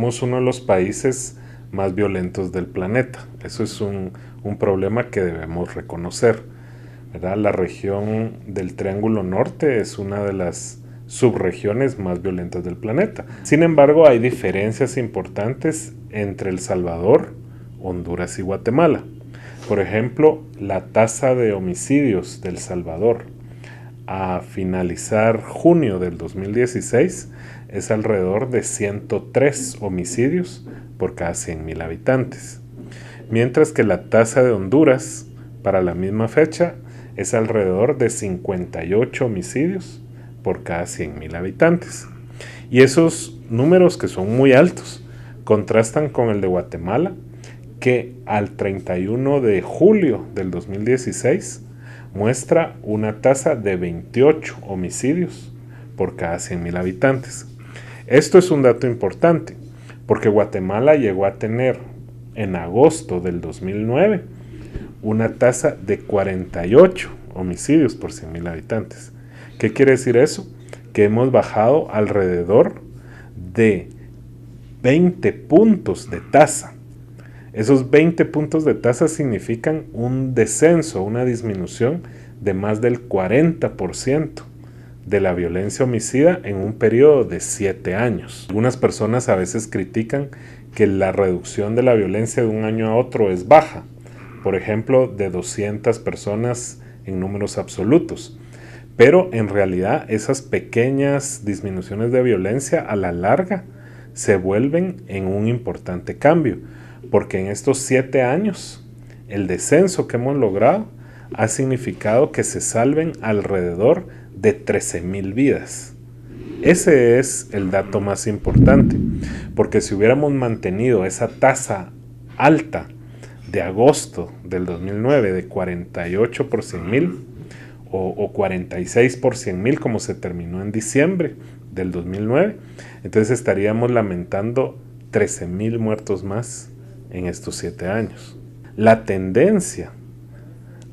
somos uno de los países más violentos del planeta. Eso es un problema que debemos reconocer, ¿verdad? La región del Triángulo Norte es una de las subregiones más violentas del planeta. Sin embargo, hay diferencias importantes entre El Salvador, Honduras y Guatemala. Por ejemplo, la tasa de homicidios de El Salvador a finalizar junio del 2016 es alrededor de 103 homicidios por cada 100.000 habitantes. Mientras que la tasa de Honduras para la misma fecha es alrededor de 58 homicidios por cada 100.000 habitantes. Y esos números, que son muy altos, contrastan con el de Guatemala, que al 31 de julio del 2016 muestra una tasa de 28 homicidios por cada 100.000 habitantes. Esto es un dato importante, porque Guatemala llegó a tener en agosto del 2009 una tasa de 48 homicidios por 100.000 habitantes. ¿Qué quiere decir eso? Que hemos bajado alrededor de 20 puntos de tasa. Esos 20 puntos de tasa significan un descenso, una disminución de más del 40% de la violencia homicida en un periodo de 7 años. Algunas personas a veces critican que la reducción de la violencia de un año a otro es baja, por ejemplo, de 200 personas en números absolutos. Pero en realidad esas pequeñas disminuciones de violencia a la larga se vuelven en un importante cambio, porque en estos 7 años el descenso que hemos logrado ha significado que se salven alrededor de 13,000 vidas. Ese es el dato más importante, porque si hubiéramos mantenido esa tasa alta de agosto del 2009 de 48 por 100,000 o 46 por 100,000 como se terminó en diciembre del 2009, entonces estaríamos lamentando 13,000 muertos más en estos 7 años. La tendencia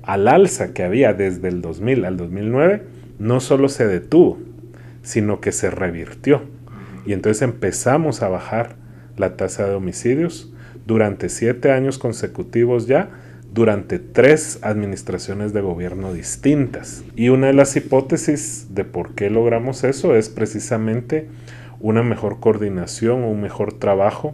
al alza que había desde el 2000 al 2009 no solo se detuvo, sino que se revirtió. Y entonces empezamos a bajar la tasa de homicidios durante 7 años consecutivos ya, durante 3 administraciones de gobierno distintas. Y una de las hipótesis de por qué logramos eso es precisamente una mejor coordinación, un mejor trabajo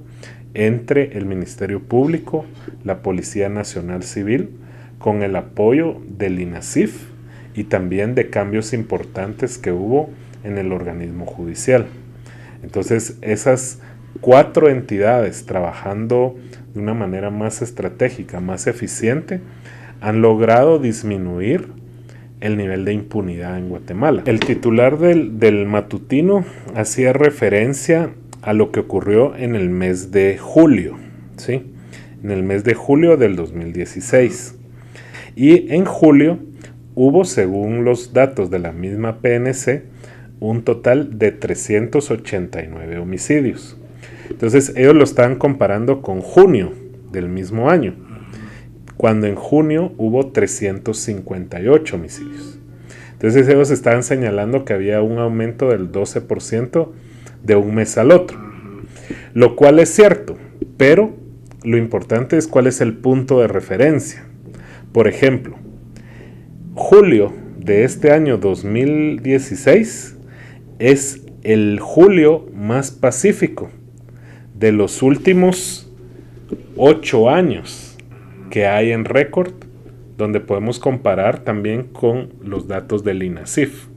entre el Ministerio Público, la Policía Nacional Civil, con el apoyo del INASIF y también de cambios importantes que hubo en el organismo judicial. Entonces, esas 4 entidades trabajando de una manera más estratégica, más eficiente, han logrado disminuir el nivel de impunidad en Guatemala. El titular del matutino hacía referencia a lo que ocurrió en el mes de julio, ¿sí? En el mes de julio del 2016. Y en julio hubo, según los datos de la misma PNC, un total de 389 homicidios. Entonces ellos lo estaban comparando con junio del mismo año, cuando en junio hubo 358 homicidios. Entonces ellos estaban señalando que había un aumento del 12% de un mes al otro, lo cual es cierto, pero lo importante es cuál es el punto de referencia. Por ejemplo, julio de este año 2016 es el julio más pacífico de los últimos 8 años que hay en récord, donde podemos comparar también con los datos del INASIF.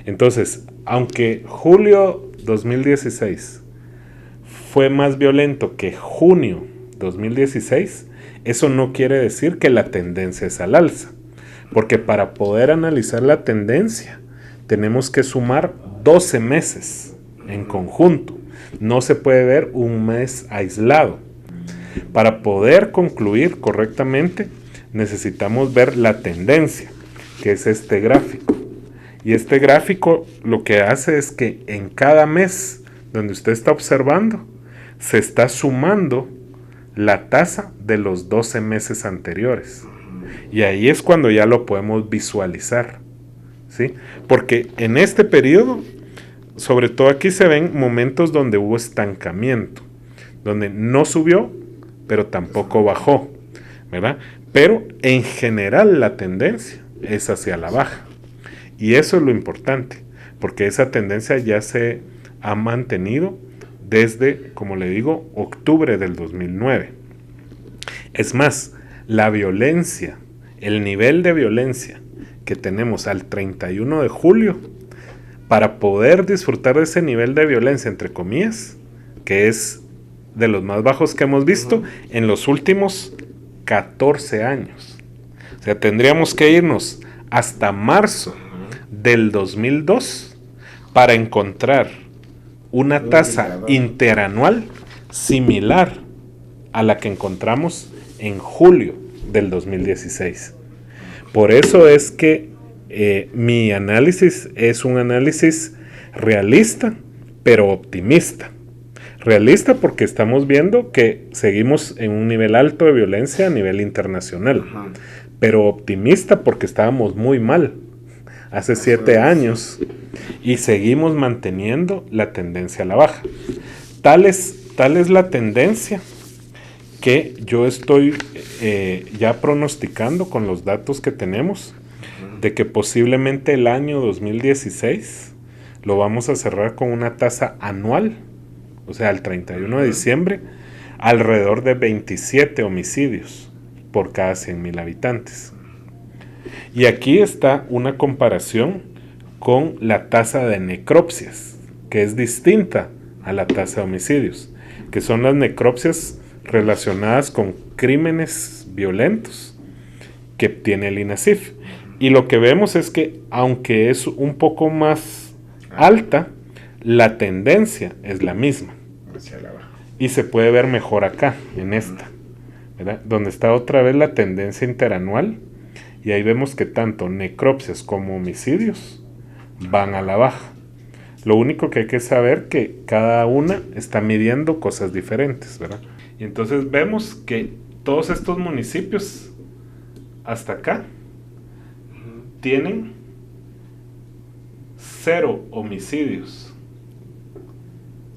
Entonces, aunque julio 2016 fue más violento que junio 2016, eso no quiere decir que la tendencia es al alza, porque para poder analizar la tendencia tenemos que sumar 12 meses en conjunto. No se puede ver un mes aislado. Para poder concluir correctamente necesitamos ver la tendencia, que es este gráfico. Y este gráfico lo que hace es que en cada mes donde usted está observando se está sumando la tasa de los 12 meses anteriores. Y ahí es cuando ya lo podemos visualizar, ¿sí? Porque en este periodo, sobre todo aquí se ven momentos donde hubo estancamiento. donde no subió, pero tampoco bajó, ¿verdad? Pero en general la tendencia es hacia la baja. Y eso es lo importante, porque esa tendencia ya se ha mantenido desde, como le digo, octubre del 2009. Es más, la violencia, el nivel de violencia que tenemos al 31 de julio, para poder disfrutar de ese nivel de violencia, entre comillas, que es de los más bajos que hemos visto en los últimos 14 años. O sea, tendríamos que irnos hasta marzo del 2002 para encontrar una tasa interanual similar a la que encontramos en julio del 2016. Por eso es que mi análisis es un análisis realista, pero optimista. Realista porque estamos viendo que seguimos en un nivel alto de violencia a nivel internacional. Pero optimista porque estábamos muy mal hace 7 años y seguimos manteniendo la tendencia a la baja. Tal es la tendencia que yo estoy ya pronosticando con los datos que tenemos de que posiblemente el año 2016 lo vamos a cerrar con una tasa anual, o sea, al 31 de diciembre, alrededor de 27 homicidios por cada 100,000 habitantes. Y aquí está una comparación con la tasa de necropsias, que es distinta a la tasa de homicidios, que son las necropsias relacionadas con crímenes violentos que tiene el INASIF. Y lo que vemos es que, aunque es un poco más alta, la tendencia es la misma. Y se puede ver mejor acá, en esta, ¿verdad? Donde está otra vez la tendencia interanual. Y ahí vemos que tanto necropsias como homicidios van a la baja. Lo único que hay que saber que cada una está midiendo cosas diferentes, ¿verdad? Y entonces vemos que todos estos municipios hasta acá tienen 0 homicidios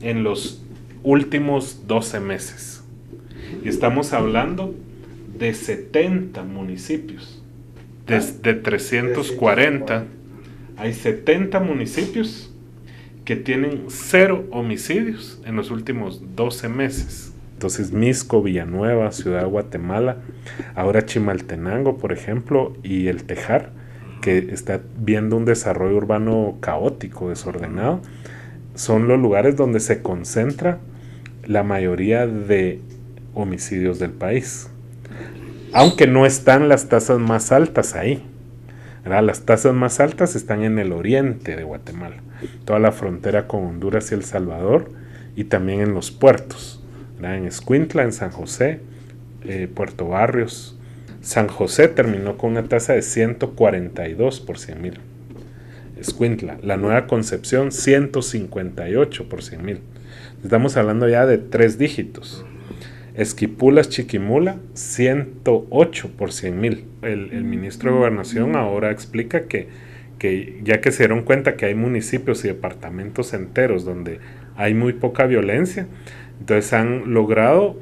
en los últimos 12 meses. Y estamos hablando de 70 municipios. De 340, hay 70 municipios que tienen 0 homicidios en los últimos 12 meses. Entonces, Mixco, Villanueva, Ciudad de Guatemala, ahora Chimaltenango, por ejemplo, y El Tejar, que está viendo un desarrollo urbano caótico, desordenado, son los lugares donde se concentra la mayoría de homicidios del país. Aunque no están las tasas más altas ahí, ¿verdad? Las tasas más altas están en el oriente de Guatemala, toda la frontera con Honduras y El Salvador, y también en los puertos, ¿verdad? En Escuintla, en San José, Puerto Barrios. San José terminó con una tasa de 142 por 100,000. Escuintla, la Nueva Concepción, 158 por 100,000. Estamos hablando ya de 3 dígitos. Esquipulas, Chiquimula, 108 por 100,000. El ministro de Gobernación ahora explica que ya que se dieron cuenta que hay municipios y departamentos enteros donde hay muy poca violencia, entonces han logrado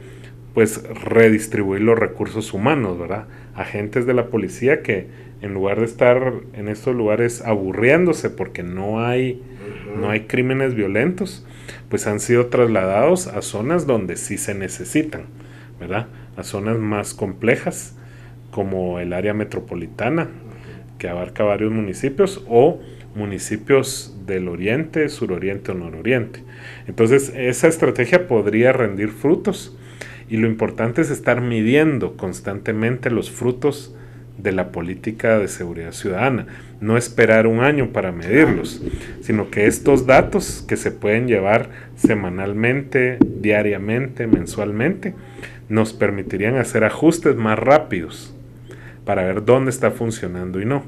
pues redistribuir los recursos humanos, ¿verdad? Agentes de la policía que en lugar de estar en estos lugares aburriéndose porque no hay crímenes violentos, pues han sido trasladados a zonas donde sí se necesitan, ¿verdad? A zonas más complejas como el área metropolitana, que abarca varios municipios, o municipios del oriente, suroriente o nororiente. Entonces esa estrategia podría rendir frutos, y lo importante es estar midiendo constantemente los frutos de la política de seguridad ciudadana, no esperar un año para medirlos, sino que estos datos que se pueden llevar semanalmente, diariamente, mensualmente, nos permitirían hacer ajustes más rápidos para ver dónde está funcionando y no.